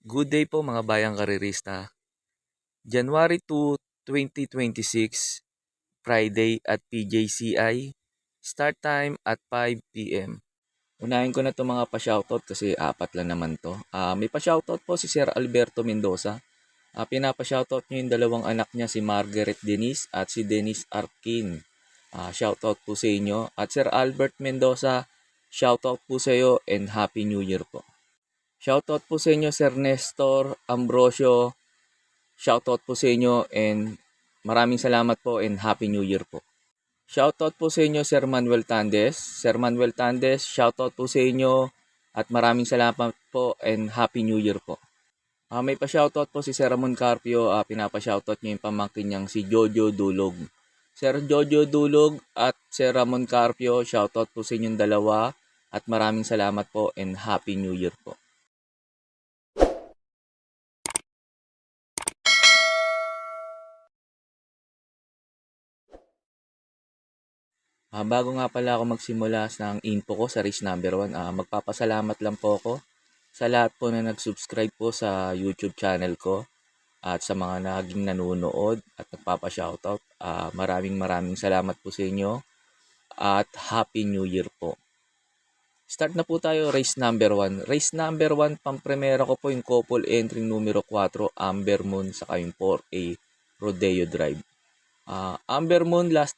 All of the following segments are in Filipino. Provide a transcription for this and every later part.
Good day po mga bayang karirista. January 2, 2026, Friday at PJCI. Start time at 5 p.m. Unahin ko na itong mga pa-shoutout kasi apat lang naman to. May pa-shoutout po si Sir Alberto Mendoza. Pinapa-shoutout niyo yung dalawang anak niya, si Margaret Denise at si Denise Arkin. Shoutout po sa inyo. At Sir Albert Mendoza, shoutout po sa iyo and Happy New Year po. Shoutout po sa inyo Sir Nestor Ambrosio. Shoutout po sa inyo and maraming salamat po and Happy New Year po. Shoutout po sa inyo Sir Manuel Tandes. Sir Manuel Tandes, shoutout po sa inyo at maraming salamat po and Happy New Year po. May pa-shoutout po si Sir Ramon Carpio. Pinapa-shoutout niya yung pamangkin niyang si Jojo Dulog. Sir Jojo Dulog at Sir Ramon Carpio, shoutout po sa inyong dalawa at maraming salamat po and Happy New Year po. Bago nga pala ako magsimula ng info ko sa race number 1, magpapasalamat lang po ako sa lahat po na nag-subscribe po sa YouTube channel ko at sa mga naging nanonood at nagpapa-shoutout. Maraming salamat po sa inyo at Happy New Year po. Start na po tayo race number 1. Race number 1, pampremera ko po yung couple entry numero 4, Amber Moon sa yung 4A Rodeo Drive. Amber Moon last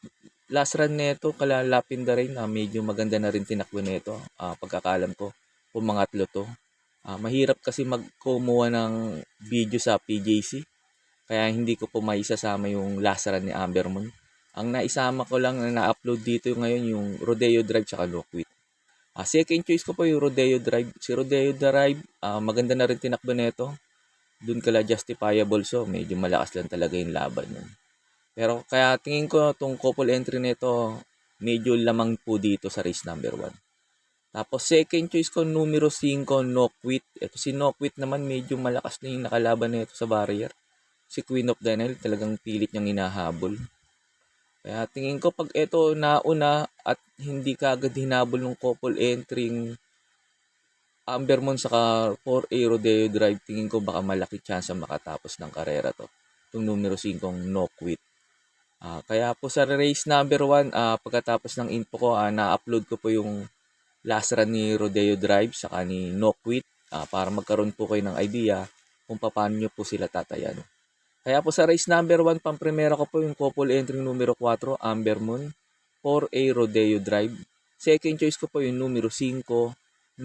run nito kalalapin na rin, medyo maganda na rin tinakbo nito. Pagkakalam ko pumangatlo to. Mahirap kasi magkumuha ng video sa PJC kaya hindi ko po maisasama yung last run ni Amber Moon. Ang naisama ko lang na na-upload dito ngayon yung Rodeo Drive tsaka No Quit. Second choice ko po yung Rodeo Drive. Si Rodeo Drive, maganda na rin tinakbo nito. Doon kala justifiable, so medyo malakas lang talaga yung laban nun. Pero kaya tingin ko itong couple entry nito medyo lamang po dito sa race number 1. Tapos second choice ko numero 5, No Quit. Ito si No Quit naman medyo malakas na yung nakalaban nito sa barrier. Si Queen of the Nile talagang pilit niyang hinahabol. Kaya tingin ko pag ito nauna at hindi kaagad hinabol ng couple entry Amber Moon saka 4A Rodeo Drive, tingin ko baka malaki chance makatapos ng karera to. Itong numero 5 No Quit. Kaya po sa race number 1, pagkatapos ng info ko, na-upload ko po yung last run ni Rodeo Drive saka ni No Quit para magkaroon po kayo ng idea kung paano nyo po sila tatayan. Kaya po sa race number 1, pampremera ko po yung couple entry numero 4, Amber Moon, 4A Rodeo Drive. Second choice ko po yung numero 5,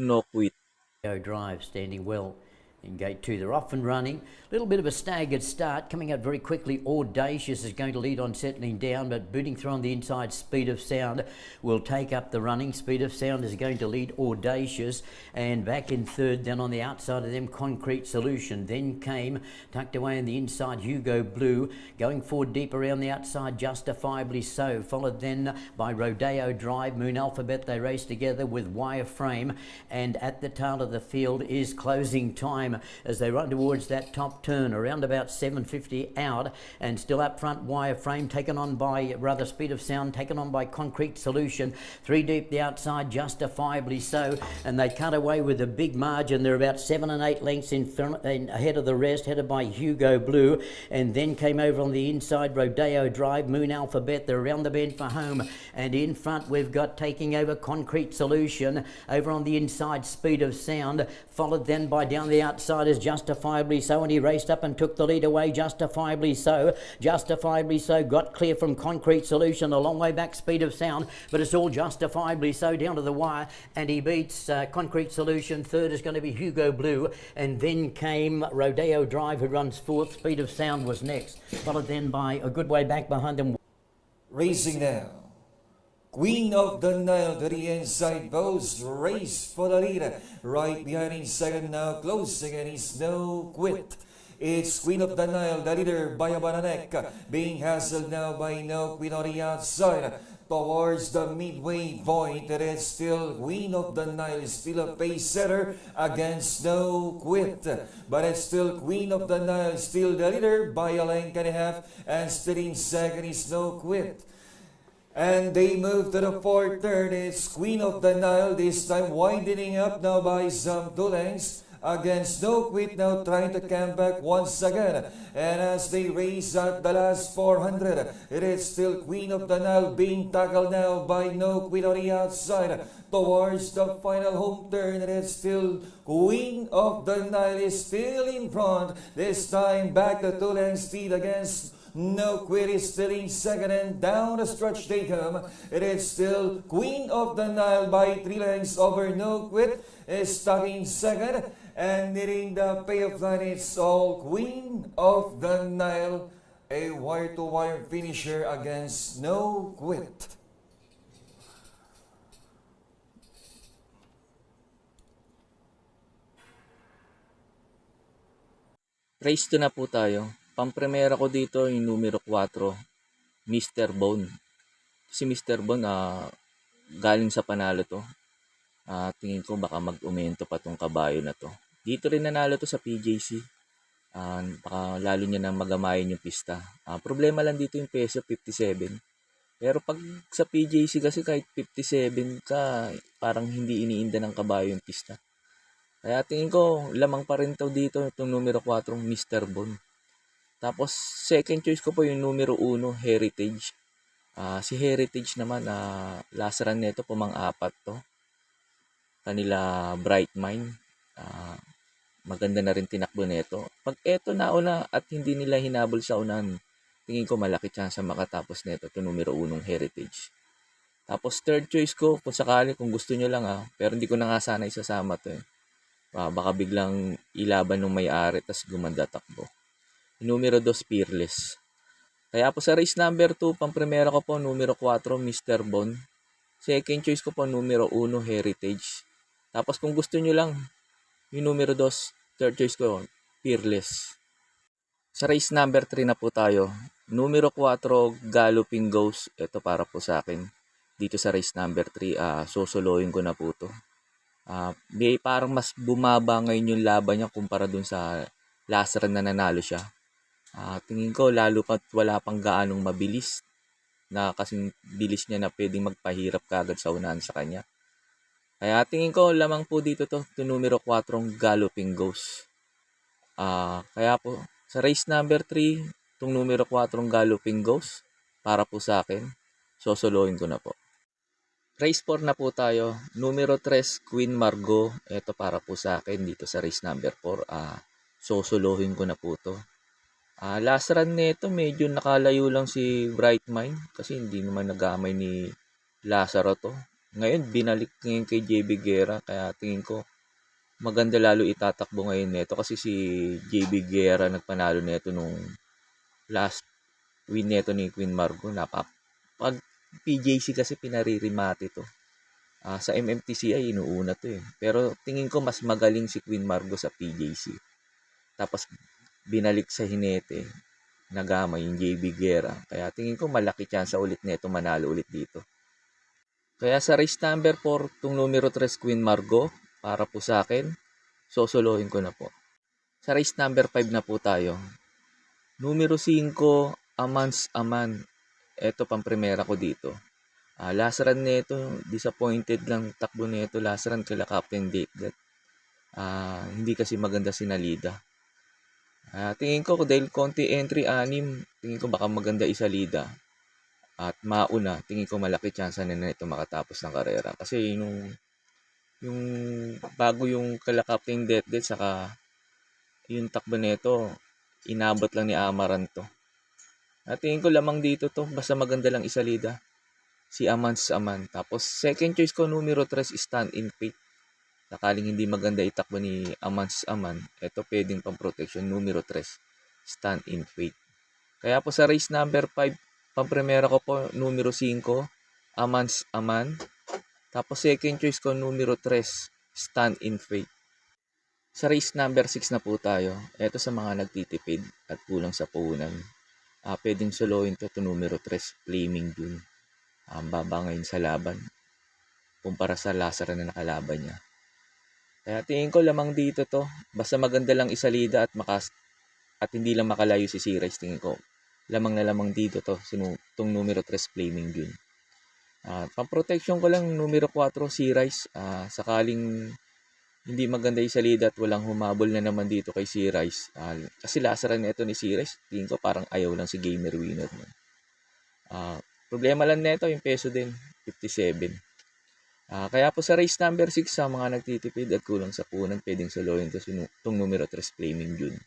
No Quit. Drive standing well in gate 2. They're off and running. A little bit of a staggered start. Coming out very quickly, Audacious is going to lead on settling down, but booting through on the inside, Speed of Sound will take up the running. Speed of Sound is going to lead Audacious, and back in third, then on the outside of them, Concrete Solution. Then came, tucked away on the inside, Hugo Blue. Going forward deep around the outside, Justifiably So. Followed then by Rodeo Drive, Moon Alphabet. They race together with Wireframe, and at the tail of the field is Closing Time as they run towards that top turn around about 750 out, and still up front Wireframe taken on by Speed of Sound, taken on by Concrete Solution. 3 deep the outside, Justifiably So, and they cut away with a big margin. They're about 7 and 8 lengths in front, ahead of the rest, headed by Hugo Blue, and then came over on the inside Rodeo Drive, Moon Alphabet. They're around the bend for home, and in front we've got taking over Concrete Solution. Over on the inside, Speed of Sound, followed then by down the outside is Justifiably So, and he raced up and took the lead away. Justifiably So got clear from Concrete Solution, a long way back Speed of Sound, but it's all Justifiably So down to the wire, and he beats Concrete Solution. Third is going to be Hugo Blue, and then came Rodeo Drive, who runs fourth. Speed of Sound was next, followed then by a good way back behind them. Racing now, Queen of the Nile to the inside post, race for the leader. Right behind in second now, closing and is No Quit. It's Queen of the Nile, the leader by about a neck, being hassled now by No Quit on the outside. Towards the midway point, it is still Queen of the Nile, still a pace setter against No Quit. But it's still Queen of the Nile, still the leader by a length and a half, and still in second is No Quit. And they move to the fourth turn. It's Queen of the Nile, this time widening up now by some 2 lengths against No Quit, now trying to come back once again. And as they race at the last 400, it is still Queen of the Nile being tackled now by No Quit on the outside. Towards the final home turn, it is still Queen of the Nile is still in front. This time back to two-length lead against No Quit is still in second, and down the stretch they come. It is still Queen of the Nile by 3 lengths over No Quit is stuck in second, and nearing the payoff line, it's all Queen of the Nile, a wire-to-wire finisher against No Quit. Race 2 na po tayo. Pampremera ko dito yung numero 4, Mr. Bone. Si Mr. Bone, galing sa panalo to. Tingin ko baka mag-umento pa tong kabayo na to. Dito rin nanalo to sa PJC. Baka lalo niya na magamayin yung pista. Problema lang dito yung peso, 57. Pero pag sa PJC kasi kahit 57 ka, parang hindi iniinda ng kabayo yung pista. Kaya tingin ko, lamang pa rin to dito itong numero 4, Mr. Bone. Tapos, second choice ko po yung numero 1, Heritage. Si Heritage naman, last run nito, pumang-apat to. Kanila Bright Mind. Maganda na rin tinakbo nito. Pag eto nauna at hindi nila hinabol sa unan, tingin ko malaki chance makatapos nito itong numero 1, Heritage. Tapos, third choice ko, kung sakali, kung gusto nyo lang pero hindi ko na nga sana isasama to baka biglang ilaban ng may-ari tas gumanda takbo. Numero 2, Fearless. Kaya po sa race number 2, pampremera ko po numero 4, Mr. Bone. Second choice ko po numero 1, Heritage. Tapos kung gusto nyo lang, yung numero 2, third choice ko, Fearless. Sa race number 3 na po tayo. Numero 4, Galloping Ghost. Ito para po sa akin. Dito sa race number 3, susuluhin ko na po to. Parang mas bumaba ngayon yung laban niya kumpara dun sa last run na nanalo siya. Tingin ko lalo pat wala pang gaanong mabilis na kasing bilis niya na pwedeng magpahirap kagad sa unahan sa kanya. Kaya tingin ko lamang po dito to numero 4, Galloping Ghost. Kaya po sa race number 3, itong numero 4, Galloping Ghost, para po sa akin, sosolohin ko na po. Race 4 na po tayo. Numero 3, Queen Margot. Ito para po sa akin dito sa race number 4. Sosolohin ko na po to. Last run nito medyo nakalayo lang si Bright Mind kasi hindi naman nagamay ni Lazaro to. Ngayon binalik ngayon kay JB Guerra, kaya tingin ko maganda lalo itatakbo ngayon nito kasi si JB Guerra nagpanalo nito nung last win nito ni Queen Margot. Pag PJC kasi pinaririmate to. Sa MMTC ay inuuna to Pero tingin ko mas magaling si Queen Margot sa PJC. Tapos binalik sa hinete, nagama yung JB Guerra. Kaya tingin ko malaki chance ulit nito manalo ulit dito. Kaya sa race number 4, itong numero 3, Queen Margot, para po sa akin, sosolohin ko na po. Sa race number 5 na po tayo. Numero 5, Amans Aman. Ito pang primera ko dito. Last run nito, disappointed lang takbo nito last run kila Captain Date. Hindi kasi maganda sinalida. Tingin ko dahil konti entry 6, tingin ko baka maganda isalida. At mauna, tingin ko malaki chance na nito makatapos ng karera. Kasi yung bago yung kila Captain Date saka yung takbo nito, inabot lang ni Amaranth to. Tingin ko lamang dito to, basta maganda lang isalida. Si Amans Aman. Tapos second choice ko numero 3, Stand in Faith. Sakaling hindi maganda itakbo ni Amans Aman, ito pwedeng pang protection, numero 3, Stand in Faith. Kaya po sa race number 5, pampremera ko po numero 5, Amans Aman. Tapos second choice ko numero 3, Stand in Faith. Sa race number 6 na po tayo. Ito sa mga nagtitipid at kulang sa puhunan. Pwedeng solohin to numero 3, Flaming Dune. Baba ngayon sa laban kumpara sa Lazaro na nakalaban niya. Kaya tingin ko lamang dito to. Basta maganda lang isalida at hindi lang makalayo si C-Rice. Tingin ko lamang na lamang dito to. Itong numero 3, Flaming Dune. Pang protection ko lang numero 4, C-Rice. Sakaling hindi maganda yung salida at walang humabol na naman dito kay C-Rice. Kasi lasaran nito ni C-Rice, tingin ko parang ayaw lang si Gamer Winner. No? Problema lang nito yung peso din, 57. Kaya po sa race number 6, sa mga nagtitipid at kulang sa punan, pwedeng solohin itong numero 3 Flaming June.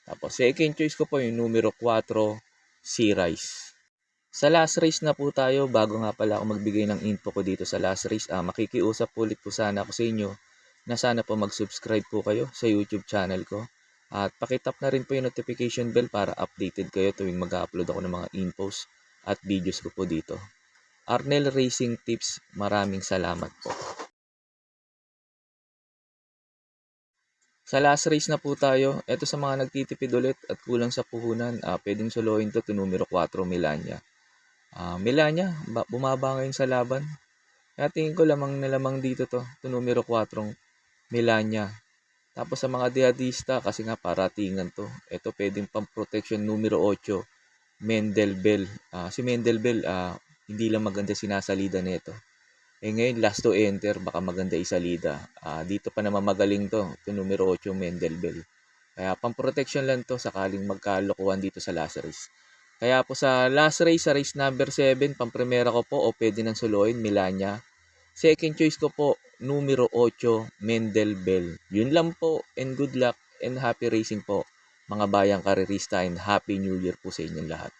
Tapos second choice ko po yung numero 4, C-Rice. Sa last race na po tayo, bago nga pala ako magbigay ng info ko dito sa last race, makikiusap ulit po sana ako sa inyo na sana po mag-subscribe po kayo sa YouTube channel ko. At pakitap na rin po yung notification bell para updated kayo tuwing mag-upload ako ng mga infos at videos ko po dito. Arnel Racing Tips, maraming salamat po. Sa last race na po tayo, eto sa mga nagtitipid ulit at kulang sa puhunan, pwedeng solohin to numero 4, Melania. Melania, bumaba ngayon sa laban. Kaya tingin ko lamang na lamang dito to numero 4, Melania. Tapos sa mga dehadista, kasi nga paratingan to. Ito pwedeng pang-protection numero 8, Mendel Bell. Si Mendel Bell, hindi lang maganda sinasalida nito. Ngayon, last to enter, baka maganda isalida. Dito pa naman magaling to numero 8, Mendel Bell. Kaya pang-protection lang to sakaling magkalokohan dito sa last race. Kaya po sa last race, sa race number 7, pang-primera ko po o pwede nang suluhin, Melania. Second choice ko po, numero 8, Mendel Bell. Yun lang po, and good luck and happy racing po, mga bayang karerista, and happy new year po sa inyong lahat.